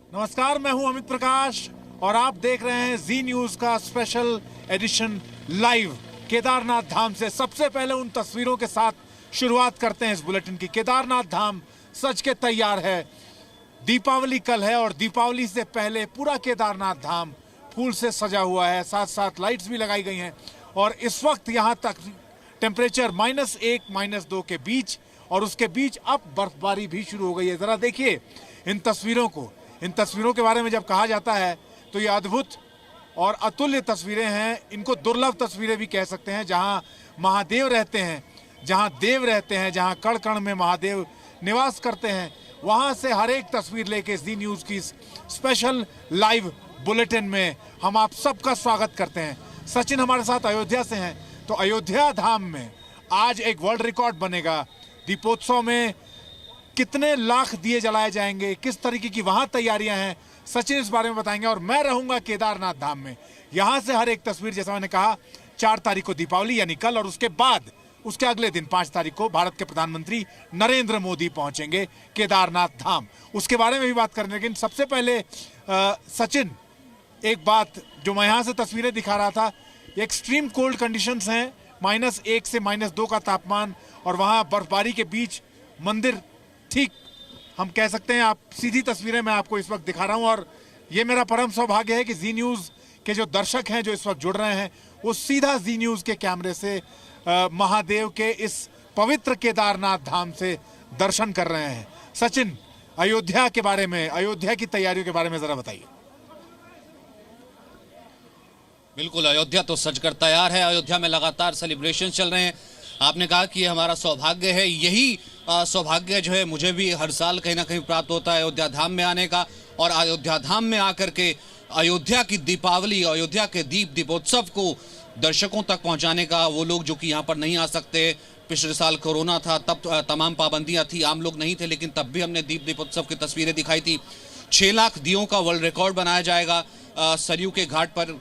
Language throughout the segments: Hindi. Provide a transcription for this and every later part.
नमस्कार, मैं हूं अमित प्रकाश और आप देख रहे हैं जी न्यूज का स्पेशल एडिशन लाइव केदारनाथ धाम से। सबसे पहले उन तस्वीरों के साथ शुरुआत करते हैं इस बुलेटिन की। केदारनाथ धाम सज के तैयार है। दीपावली कल है और दीपावली से पहले पूरा केदारनाथ धाम फूल से सजा हुआ है, साथ साथ लाइट्स भी लगाई गई हैं और इस वक्त यहां तक टेम्परेचर -1 -2 के बीच और उसके बीच अब बर्फबारी भी शुरू हो गई है। जरा देखिए इन तस्वीरों को। इन तस्वीरों के बारे में जब कहा जाता है तो ये अद्भुत और अतुल्य तस्वीरें हैं। इनको दुर्लभ तस्वीरें भी कह सकते हैं, जहां महादेव रहते हैं, जहां देव रहते हैं, जहां कण कण में महादेव निवास करते हैं। वहां से हर एक तस्वीर लेके जी न्यूज की स्पेशल लाइव बुलेटिन में हम आप सबका स्वागत करते हैं। सचिन हमारे साथ अयोध्या से हैं, तो अयोध्या धाम में आज एक वर्ल्ड रिकॉर्ड बनेगा। दीपोत्सव में कितने लाख दिए जलाए जाएंगे, किस तरीके की वहां तैयारियां हैं, सचिन इस बारे में बताएंगे। और मैं रहूंगा केदारनाथ धाम में। यहां से हर एक तस्वीर, जैसा मैंने कहा, 4 तारीख को दीपावली यानी कल, और उसके बाद उसके अगले दिन 5 तारीख को भारत के प्रधानमंत्री नरेंद्र मोदी पहुंचेंगे केदारनाथ धाम। उसके बारे में भी बात करेंगे, लेकिन सबसे पहले सचिन, एक बात जो मैं यहां से तस्वीरें दिखा रहा था, एक्सट्रीम कोल्ड कंडीशंस हैं, -1 से -2 का तापमान, और वहां बर्फबारी के बीच मंदिर, ठीक हम कह सकते हैं। आप सीधी तस्वीरें मैं आपको इस वक्त दिखा रहा हूं और ये मेरा परम सौभाग्य है कि जी न्यूज के जो दर्शक हैं जो इस वक्त जुड़ रहे हैं, वो सीधा जी न्यूज के कैमरे से महादेव के इस पवित्र केदारनाथ धाम से दर्शन कर रहे हैं। सचिन, अयोध्या के बारे में, अयोध्या की तैयारियों के बारे में जरा बताइए। बिल्कुल, अयोध्या तो सज कर तैयार है। अयोध्या में लगातार सेलिब्रेशन चल रहे हैं। आपने कहा कि ये हमारा सौभाग्य है। यही सौभाग्य जो है मुझे भी हर साल कहीं ना कहीं प्राप्त होता है अयोध्या धाम में आने का, और अयोध्या धाम में आकर के अयोध्या की दीपावली, अयोध्या के दीपोत्सव को दर्शकों तक पहुंचाने का। वो लोग जो कि यहाँ पर नहीं आ सकते, पिछले साल कोरोना था, तब तमाम पाबंदियां थी, आम लोग नहीं थे, लेकिन तब भी हमने दीपोत्सव की तस्वीरें दिखाई थी। 6 लाख दियों का वर्ल्ड रिकॉर्ड बनाया जाएगा सरयू के घाट पर।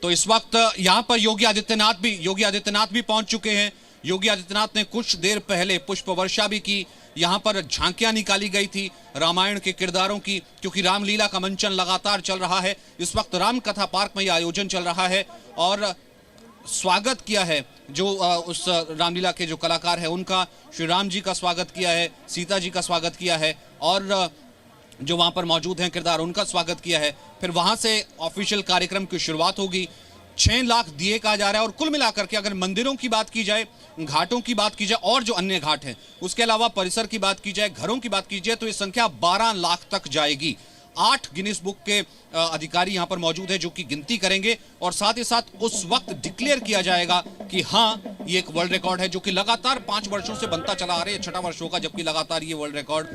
तो इस वक्त यहां पर योगी आदित्यनाथ भी पहुंच चुके हैं। योगी आदित्यनाथ ने कुछ देर पहले पुष्प वर्षा भी की। यहां पर झांकियां निकाली गई थी रामायण के किरदारों की, क्योंकि रामलीला का मंचन लगातार चल रहा है। इस वक्त राम कथा पार्क में यह आयोजन चल रहा है और स्वागत किया है जो उस रामलीला के जो कलाकार है उनका। श्री राम जी का स्वागत किया है, सीता जी का स्वागत किया है, और जो वहां पर मौजूद हैं किरदार, उनका स्वागत किया है। फिर वहां से ऑफिशियल कार्यक्रम की शुरुआत होगी। 6 लाख दिए कहा जा रहा है, और कुल मिलाकर के अगर मंदिरों की बात की जाए, घाटों की बात की जाए, और जो अन्य घाट हैं उसके अलावा परिसर की बात की जाए, घरों की बात की जाए, तो ये संख्या 12 लाख तक जाएगी। 8 गिनीज बुक के अधिकारी यहां पर मौजूद है जो कि गिनती करेंगे, और साथ ही साथ उस वक्त डिक्लेयर किया जाएगा कि हाँ, ये एक वर्ल्ड रिकॉर्ड है जो कि लगातार 5 वर्षों से बनता चला आ रहा है। 6वां वर्ष होगा जबकि लगातार ये वर्ल्ड रिकॉर्ड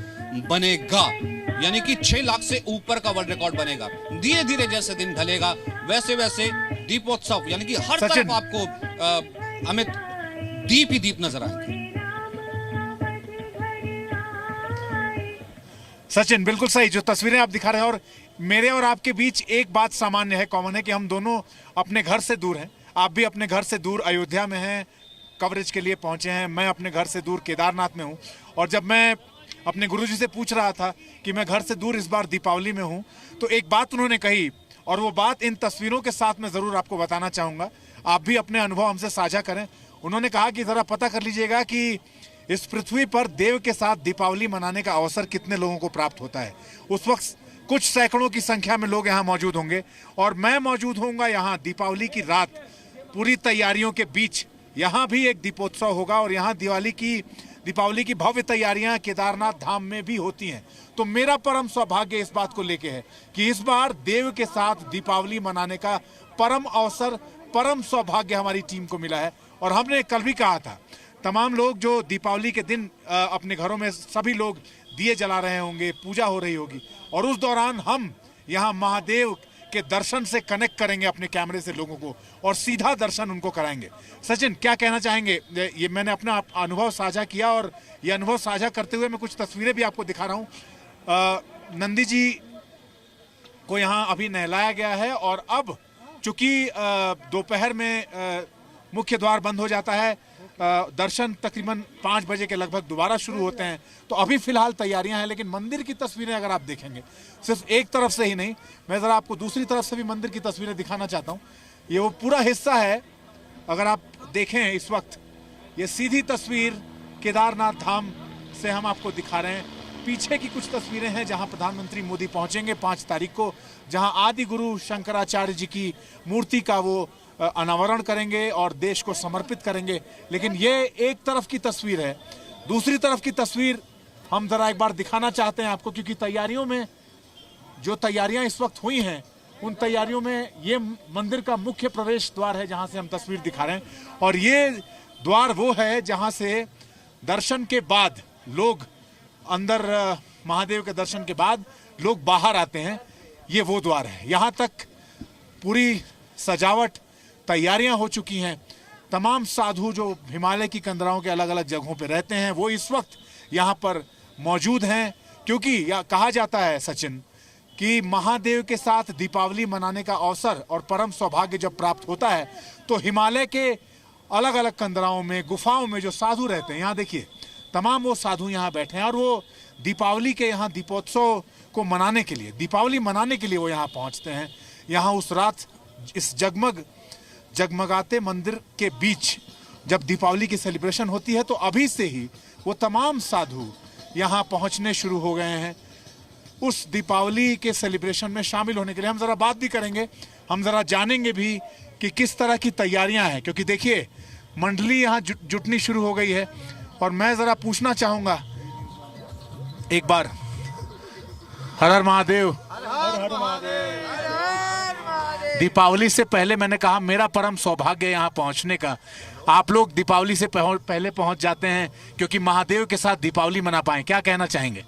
बनेगा, यानी कि 6 लाख से ऊपर का वर्ल्ड रिकॉर्ड बनेगा। धीरे धीरे जैसे दिन ढलेगा वैसे वैसे दीपोत्सव, यानी कि हर तरफ आपको अमित दीप ही दीप नजर आएंगे। सचिन, बिल्कुल सही जो तस्वीरें आप दिखा रहे हैं, और मेरे और आपके बीच एक बात सामान्य है, कॉमन है, कि हम दोनों अपने घर से दूर हैं। आप भी अपने घर से दूर अयोध्या में हैं, कवरेज के लिए पहुंचे हैं। मैं अपने घर से दूर केदारनाथ में हूं, और जब मैं अपने गुरुजी से पूछ रहा था कि मैं घर से दूर इस बार दीपावली में हूं, तो एक बात उन्होंने कही, और वो बात इन तस्वीरों के साथ मैं जरूर आपको बताना चाहूंगा। आप भी अपने अनुभव हमसे साझा करें। उन्होंने कहा कि जरा पता कर लीजिएगा कि इस पृथ्वी पर देव के साथ दीपावली मनाने का अवसर कितने लोगों को प्राप्त होता है। उस वक्त कुछ सैकड़ों की संख्या में लोग यहाँ मौजूद होंगे, और मैं मौजूद होऊंगा यहाँ दीपावली की रात। पूरी तैयारियों के बीच यहाँ भी एक दीपोत्सव होगा, और यहाँ दीपावली की भव्य तैयारियां केदारनाथ धाम में भी होती हैं। तो मेरा परम सौभाग्य इस बात को लेके है कि इस बार देव के साथ दीपावली मनाने का परम अवसर, परम सौभाग्य हमारी टीम को मिला है। और हमने कल भी कहा था, तमाम लोग जो दीपावली के दिन अपने घरों में सभी लोग दिए जला रहे होंगे, पूजा हो रही होगी, और उस दौरान हम यहाँ महादेव के दर्शन से कनेक्ट करेंगे अपने कैमरे से लोगों को, और सीधा दर्शन उनको कराएंगे। सचिन, क्या कहना चाहेंगे? ये मैंने अपना अनुभव साझा किया, और ये अनुभव साझा करते हुए मैं कुछ तस्वीरें भी आपको दिखा रहा हूँ। नंदी जी को यहाँ अभी नहलाया गया है, और अब चूंकि दोपहर में मुख्य द्वार बंद हो जाता है, दर्शन तकरीबन 5 बजे के लगभग दोबारा शुरू होते हैं। तो अभी फिलहाल तैयारियां हैं, लेकिन मंदिर की तस्वीरें अगर आप देखेंगे, सिर्फ एक तरफ से ही नहीं, मैं ज़रा आपको दूसरी तरफ से भी मंदिर की तस्वीरें दिखाना चाहता हूँ। ये वो पूरा हिस्सा है, अगर आप देखें इस वक्त ये सीधी तस्वीर केदारनाथ धाम से हम आपको दिखा रहे हैं। पीछे की कुछ तस्वीरें हैं जहां प्रधानमंत्री मोदी पहुंचेंगे 5 तारीख को, जहां आदि गुरु शंकराचार्य जी की मूर्ति का वो अनावरण करेंगे और देश को समर्पित करेंगे। लेकिन ये एक तरफ की तस्वीर है, दूसरी तरफ की तस्वीर हम जरा एक बार दिखाना चाहते हैं आपको, क्योंकि तैयारियों में जो तैयारियां इस वक्त हुई हैं, उन तैयारियों में ये मंदिर का मुख्य प्रवेश द्वार है जहां से हम तस्वीर दिखा रहे हैं। और ये द्वार वो है जहां से दर्शन के बाद लोग अंदर, महादेव के दर्शन के बाद लोग बाहर आते हैं। ये वो द्वार है। यहाँ तक पूरी सजावट, तैयारियां हो चुकी हैं। तमाम साधु जो हिमालय की कंदराओं के अलग अलग जगहों पे रहते हैं वो इस वक्त यहाँ पर मौजूद हैं, क्योंकि कहा जाता है सचिन कि महादेव के साथ दीपावली मनाने का अवसर और परम सौभाग्य जब प्राप्त होता है तो हिमालय के अलग अलग कंदराओं में, गुफाओं में जो साधु रहते हैं, यहाँ देखिए तमाम वो साधु यहाँ बैठे हैं और वो दीपावली के यहाँ दीपोत्सव को मनाने के लिए, दीपावली मनाने के लिए वो यहाँ पहुँचते हैं। यहाँ उस रात इस जगमगाते मंदिर के बीच जब दीपावली की सेलिब्रेशन होती है तो अभी से ही वो तमाम साधु यहाँ पहुँचने शुरू हो गए हैं उस दीपावली के सेलिब्रेशन में शामिल होने के लिए। हम ज़रा बात भी करेंगे, हम ज़रा जानेंगे भी कि किस तरह की तैयारियां हैं, क्योंकि देखिए मंडली यहाँ जुटनी शुरू हो गई है। और मैं ज़रा पूछना चाहूँगा एक बार, हर हर महादेव। दीपावली से पहले मैंने कहा मेरा परम सौभाग्य यहाँ पहुँचने का। आप लोग दीपावली से पहले पहुँच जाते हैं क्योंकि महादेव के साथ दीपावली मना पाएं, क्या कहना चाहेंगे?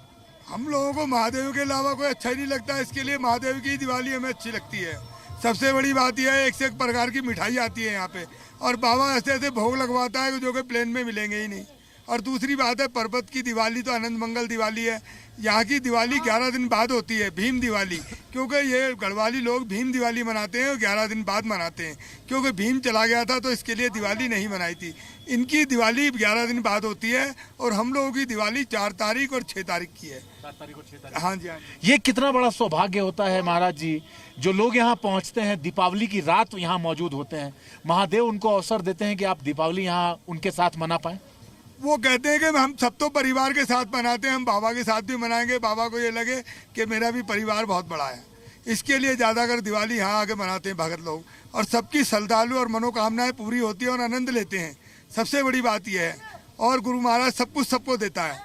हम लोगों को महादेव के अलावा कोई अच्छा ही नहीं लगता, इसके लिए महादेव की दिवाली हमें अच्छी लगती है। सबसे बड़ी बात यह है, एक से एक प्रकार की मिठाई आती है यहाँ पे, और बाबा ऐसे ऐसे भोग लगवाता है जो कि प्लेन में मिलेंगे ही नहीं। और दूसरी बात है, पर्वत की दिवाली तो आनंद मंगल दिवाली है। यहाँ की दिवाली 11 दिन बाद होती है, भीम दिवाली, क्योंकि ये गढ़वाली लोग भीम दिवाली मनाते हैं और 11 दिन बाद मनाते हैं, क्योंकि भीम चला गया था तो इसके लिए दिवाली नहीं मनाई थी। इनकी दिवाली 11 दिन बाद होती है और हम लोगों की दिवाली 4 तारीख और 6 तारीख की है। 4 तारीख और 6 तारीख। हाँ जी, हाँ जी। ये कितना बड़ा सौभाग्य होता है महाराज जी, जो लोग यहाँ पहुँचते हैं, दीपावली की रात यहाँ मौजूद होते हैं, महादेव उनको अवसर देते हैं कि आप दीपावली यहाँ उनके साथ मना पाएं। वो कहते हैं कि हम सब तो परिवार के साथ मनाते हैं, हम बाबा के साथ भी मनाएंगे। बाबा को ये लगे कि मेरा भी परिवार बहुत बड़ा है, इसके लिए ज़्यादातर दिवाली यहाँ आके मनाते हैं भगत लोग, और सबकी श्रद्धालु और मनोकामनाएं पूरी होती है और आनंद लेते हैं। सबसे बड़ी बात यह है। और गुरु महाराज सब कुछ सबको देता है,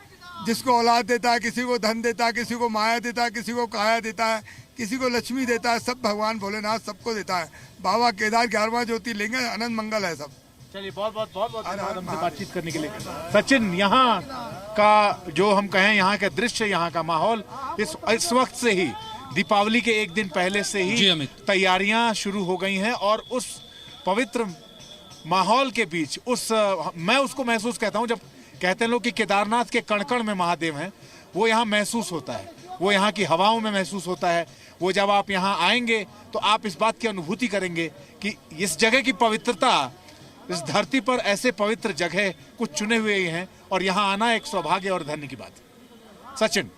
जिसको औलाद देता है, किसी को धन देता है, किसी को माया देता है, किसी को काया देता है, किसी को लक्ष्मी देता है, सब भगवान भोलेनाथ सबको देता है। बाबा केदार 11वां ज्योतिर्लिंग, आनंद मंगल है सब। चलिए बहुत बहुत धन्यवाद हमसे बातचीत करने के लिए। सचिन, यहाँ का जो हम कहें, यहाँ का दृश्य, यहाँ का माहौल इस वक्त से ही, दीपावली के एक दिन पहले से ही तैयारियां शुरू हो गई हैं और उस पवित्र माहौल के बीच मैं उसको महसूस कहता हूं, जब कहते हैं लोग कि केदारनाथ के कण कण में महादेव हैं, वो यहाँ महसूस होता है, वो यहाँ की हवाओं में महसूस होता है। वो जब आप यहाँ आएंगे तो आप इस बात की अनुभूति करेंगे कि इस जगह की पवित्रता, इस धरती पर ऐसे पवित्र जगह कुछ चुने हुए ही हैं और यहाँ आना एक सौभाग्य और धन्य की बात है। सचिन,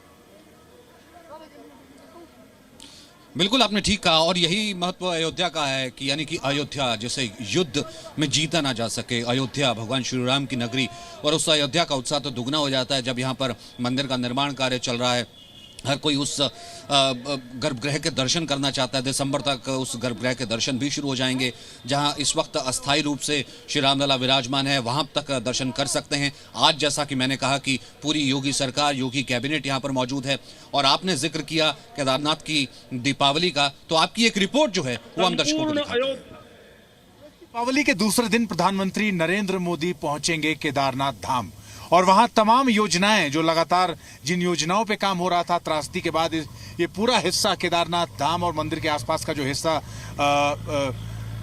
बिल्कुल आपने ठीक कहा, और यही महत्व अयोध्या का है कि यानी कि अयोध्या जैसे युद्ध में जीता ना जा सके, अयोध्या भगवान श्री राम की नगरी, और उस अयोध्या का उत्साह तो दुगना हो जाता है जब यहाँ पर मंदिर का निर्माण कार्य चल रहा है। हर कोई उस गर्भगृह के दर्शन करना चाहता है। दिसंबर तक उस गर्भगृह के दर्शन भी शुरू हो जाएंगे, जहां इस वक्त अस्थायी रूप से श्री रामलला विराजमान है, वहां तक दर्शन कर सकते हैं। आज जैसा कि मैंने कहा कि पूरी योगी सरकार, योगी कैबिनेट यहां पर मौजूद है, और आपने जिक्र किया केदारनाथ की दीपावली का, तो आपकी एक रिपोर्ट जो है वो हम दर्शकों को दिखाते हैं। दीपावली के दूसरे दिन प्रधानमंत्री नरेंद्र मोदी पहुंचेंगे केदारनाथ धाम, और वहां तमाम योजनाएं, जो लगातार जिन योजनाओं पे काम हो रहा था त्रासदी के बाद, ये पूरा हिस्सा केदारनाथ धाम और मंदिर के आसपास का जो हिस्सा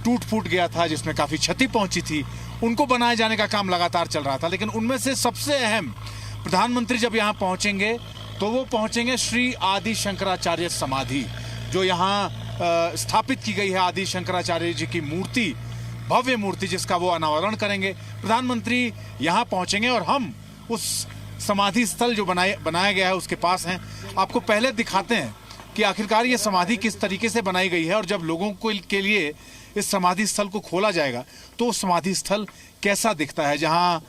टूट फूट गया था, जिसमें काफी क्षति पहुंची थी, उनको बनाए जाने का काम लगातार चल रहा था। लेकिन उनमें से सबसे अहम, प्रधानमंत्री जब यहाँ पहुंचेंगे तो वो पहुंचेंगे श्री आदि शंकराचार्य समाधि, जो यहाँ स्थापित की गई है। आदि शंकराचार्य जी की मूर्ति भव्य मूर्ति जिसका वो अनावरण करेंगे। प्रधानमंत्री यहाँ पहुंचेंगे और हम उस समाधि स्थल जो बनाया गया है उसके पास हैं। आपको पहले दिखाते हैं कि आखिरकार ये समाधि किस तरीके से बनाई गई है और जब लोगों के लिए इस समाधि स्थल को खोला जाएगा तो समाधि स्थल कैसा दिखता है, जहाँ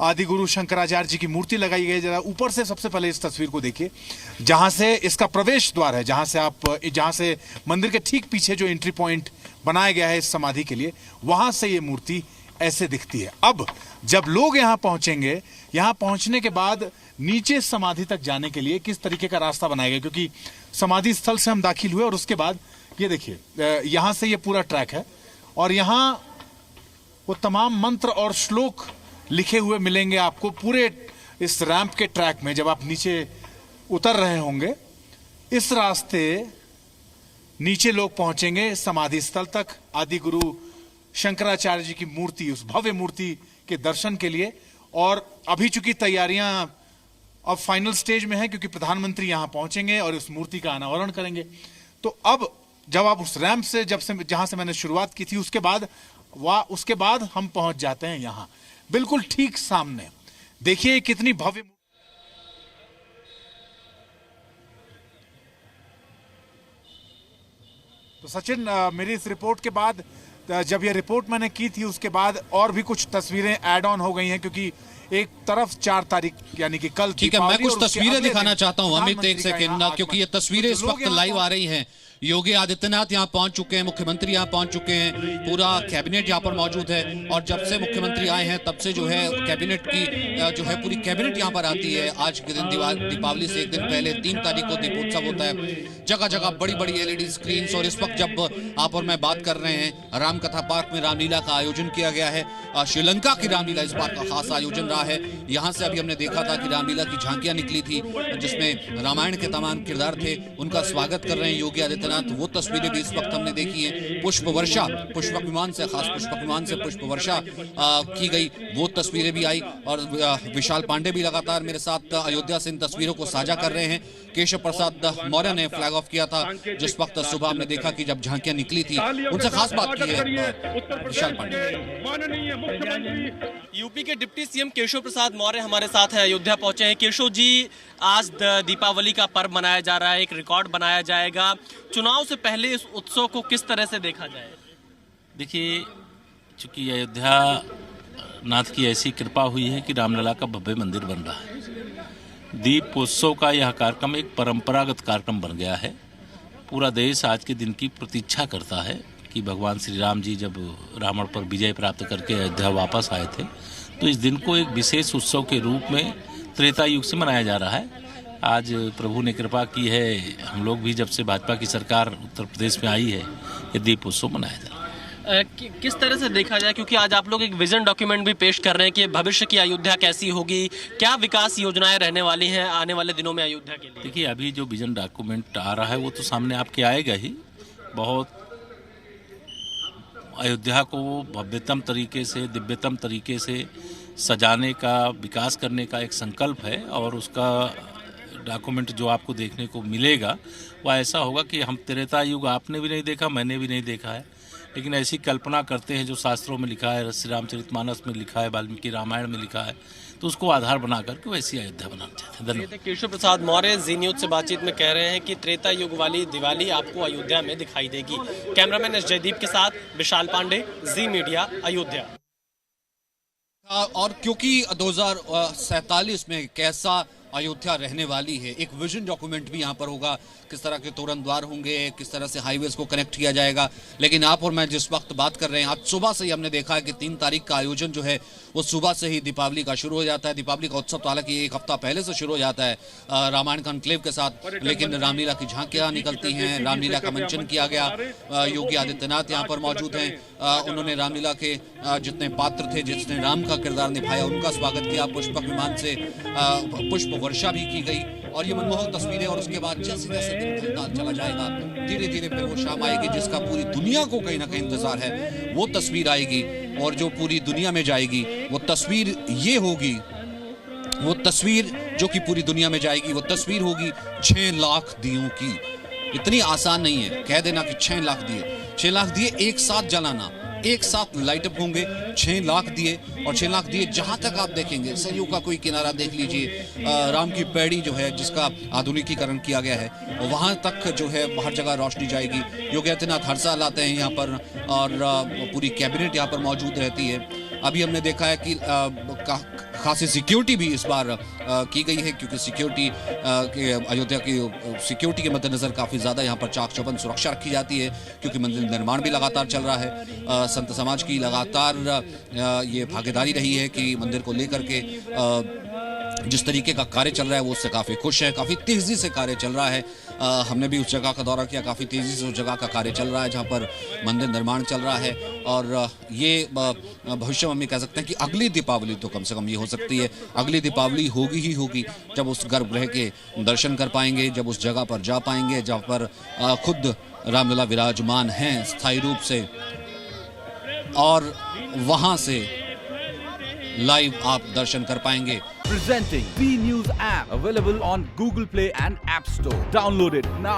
आदि गुरु शंकराचार्य जी की मूर्ति लगाई गई है। जरा ऊपर से सबसे पहले इस तस्वीर को देखिए, जहां से इसका प्रवेश द्वार है, जहां से मंदिर के ठीक पीछे जो एंट्री पॉइंट बनाया गया है इस समाधि के लिए, वहां से ये मूर्ति ऐसे दिखती है। अब जब लोग यहाँ पहुंचेंगे, यहाँ पहुंचने के बाद नीचे समाधि तक जाने के लिए किस तरीके का रास्ता बनाया गया, क्योंकि समाधि स्थल से हम दाखिल हुए और उसके बाद ये देखिए यहाँ से ये पूरा ट्रैक है और यहाँ वो तमाम मंत्र और श्लोक लिखे हुए मिलेंगे आपको पूरे इस रैंप के ट्रैक में। जब आप नीचे उतर रहे होंगे इस रास्ते नीचे लोग पहुंचेंगे समाधि स्थल तक, आदि गुरु शंकराचार्य जी की मूर्ति, उस भव्य मूर्ति के दर्शन के लिए। और अभी चूंकि तैयारियां अब फाइनल स्टेज में है क्योंकि प्रधानमंत्री यहां पहुंचेंगे और इस मूर्ति का अनावरण करेंगे। तो अब जब आप उस रैंप से जहां से मैंने शुरुआत की थी उसके बाद हम पहुंच जाते हैं यहां बिल्कुल ठीक सामने। देखिए कितनी भव्य। तो सचिन, मेरी इस रिपोर्ट के बाद, जब ये रिपोर्ट मैंने की थी उसके बाद और भी कुछ तस्वीरें ऐड ऑन हो गई हैं, क्योंकि एक तरफ 4 तारीख यानी कि कल। ठीक है, मैं कुछ तस्वीरें दिखाना चाहता हूं अमित, एक सेकंड, क्योंकि ये तस्वीरें इस वक्त लाइव आ रही हैं। योगी आदित्यनाथ यहाँ पहुंच चुके हैं, मुख्यमंत्री यहाँ पहुंच चुके हैं, पूरा कैबिनेट यहाँ पर मौजूद है। और जब से मुख्यमंत्री आए हैं तब से जो है कैबिनेट की जो है पूरी कैबिनेट यहाँ पर आती है। आज के दिन दीपावली से एक दिन पहले 3 तारीख को दीपोत्सव होता है। जगह जगह बड़ी बड़ी LED स्क्रीन। और इस वक्त जब आप और मैं बात कर रहे हैं, रामकथा पार्क में रामलीला का आयोजन किया गया है। श्रीलंका की रामलीला इस बार का खास आयोजन रहा है। यहाँ से अभी हमने देखा था कि रामलीला की झांकियां निकली थी जिसमें रामायण के तमाम किरदार थे, उनका स्वागत कर रहे हैं योगी आदित्यनाथ। वो तस्वीरें भी इस वक्त हमने देखी है। पुष्प वर्षा, पुष्पक विमान से, खास पुष्पक विमान से पुष्प वर्षा की गई, वो तस्वीरें भी आई। और विशाल पांडे भी लगातार मेरे साथ अयोध्या से इन तस्वीरों को साझा कर रहे हैं। केशव प्रसाद मौर्य ने फ्लैग ऑफ किया था जिस वक्त सुबह हमने देखा कि जब झांकियां निकली थी। उनसे खास बात की है विशाल पांडे। यूपी के डिप्टी सीएम केशव प्रसाद मौर्य हमारे साथ हैं, अयोध्या पहुंचे हैं। केशव जी, आज दीपावली का पर्व मनाया जा रहा है, एक रिकॉर्ड बनाया जाएगा। चुनाव से पहले इस उत्सव को किस तरह से देखा जाए? देखिए, चूंकि अयोध्या नाथ की ऐसी कृपा हुई है कि रामलला का भव्य मंदिर बन रहा है। दीपोत्सव का यह कार्यक्रम एक परंपरागत कार्यक्रम बन गया है। पूरा देश आज के दिन की प्रतीक्षा करता है कि भगवान श्री राम जी जब रावण पर विजय प्राप्त करके अयोध्या वापस आए थे, तो इस दिन को एक विशेष उत्सव के रूप में त्रेता युग से मनाया जा रहा है। आज प्रभु ने कृपा की है, हम लोग भी जब से भाजपा की सरकार उत्तर प्रदेश में आई है, ये दीपोत्सव मनाया जा रहा है। किस तरह से देखा जाए, क्योंकि आज आप लोग एक विजन डॉक्यूमेंट भी पेश कर रहे हैं कि भविष्य की अयोध्या कैसी होगी, क्या विकास योजनाएं रहने वाली हैं आने वाले दिनों में अयोध्या के लिए? देखिए, अभी जो विजन डॉक्यूमेंट आ रहा है वो तो सामने आपके आएगा ही। बहुत अयोध्या को भव्यतम तरीके से, दिव्यतम तरीके से सजाने का, विकास करने का एक संकल्प है। और उसका डॉक्यूमेंट जो आपको देखने को मिलेगा वह ऐसा होगा कि हम त्रेता युग आपने भी नहीं देखा, मैंने भी नहीं देखा है, लेकिन ऐसी कल्पना करते हैं जो शास्त्रों में लिखा है, श्री रामचरितमानस में लिखा है, वाल्मीकि रामायण में लिखा है, तो उसको आधार बना करके वैसी अयोध्या बनाना चाहते हैं। धन्यवाद। केशव प्रसाद मौर्य जी न्यूज से बातचीत में कह रहे हैं कि त्रेता युग वाली दिवाली आपको अयोध्या में दिखाई देगी। कैमरामैन एस जयदीप के साथ विशाल पांडे, जी मीडिया, अयोध्या। और क्योंकि 2047 में कैसा अयोध्या रहने वाली है, एक विजन डॉक्यूमेंट भी यहाँ पर होगा, किस तरह के तोरण द्वार होंगे, किस तरह से हाईवेज को कनेक्ट किया जाएगा। लेकिन आप और मैं जिस वक्त बात कर रहे हैं, आज सुबह से ही हमने देखा है कि 3 तारीख का आयोजन जो है वो सुबह से ही दीपावली का शुरू हो जाता है। दीपावली का उत्सव तो हालांकि 1 हफ्ता पहले से शुरू हो जाता है रामायण कॉन्क्लेव के साथ, लेकिन रामलीला की झांकियां निकलती हैं, रामलीला का मंचन किया गया। योगी आदित्यनाथ यहाँ पर मौजूद हैं, उन्होंने रामलीला के जितने पात्र थे, जिसने राम का किरदार निभाया, उनका स्वागत किया। पुष्पक विमान से पुष्प वर्षा भी की गई और ये मनमोहक तस्वीरें। और उसके बाद जैसे जैसे दिन ढलता चला जाएगा, धीरे धीरे फिर वो शाम आएगी जिसका पूरी दुनिया को कहीं ना कहीं इंतजार है। वो तस्वीर आएगी और जो पूरी दुनिया में जाएगी वो तस्वीर ये होगी, वो तस्वीर जो कि पूरी दुनिया में जाएगी, वो तस्वीर होगी 6 लाख दियों की। इतनी आसान नहीं है कह देना कि 6 लाख दिए, 6 लाख दिए एक साथ जलाना, एक साथ लाइट अप होंगे। 6 लाख दिए, और 6 लाख दिए जहां तक आप देखेंगे, सरयू का कोई किनारा देख लीजिए, राम की पैड़ी जो है जिसका आधुनिकीकरण किया गया है, वहां तक जो है हर जगह रोशनी जाएगी। योगी आदित्यनाथ हर साल आते हैं यहाँ पर, और पूरी कैबिनेट यहाँ पर मौजूद रहती है। अभी हमने देखा है कि खासी सिक्योरिटी भी इस बार की गई है, क्योंकि सिक्योरिटी के अयोध्या की सिक्योरिटी के मद्देनजर काफ़ी ज़्यादा यहाँ पर चाक चौबंद सुरक्षा रखी जाती है, क्योंकि मंदिर निर्माण भी लगातार चल रहा है। संत समाज की लगातार ये भागीदारी रही है कि मंदिर को लेकर के जिस तरीके का कार्य चल रहा है वो उससे काफ़ी खुश है। काफ़ी तेज़ी से कार्य चल रहा है। हमने भी उस जगह का दौरा किया, काफ़ी तेज़ी से उस जगह का कार्य चल रहा है जहाँ पर मंदिर निर्माण चल रहा है। और ये भविष्य में हम ये कह सकते हैं कि अगली दीपावली तो कम से कम ये हो सकती है, अगली दीपावली होगी ही होगी जब उस गर्भगृह के दर्शन कर पाएंगे, जब उस जगह पर जा पाएंगे जहाँ पर खुद रामलला विराजमान हैं स्थायी रूप से, और वहाँ से लाइव आप दर्शन कर पाएंगे। Presenting B News app, available on Google Play and App Store. Download it now.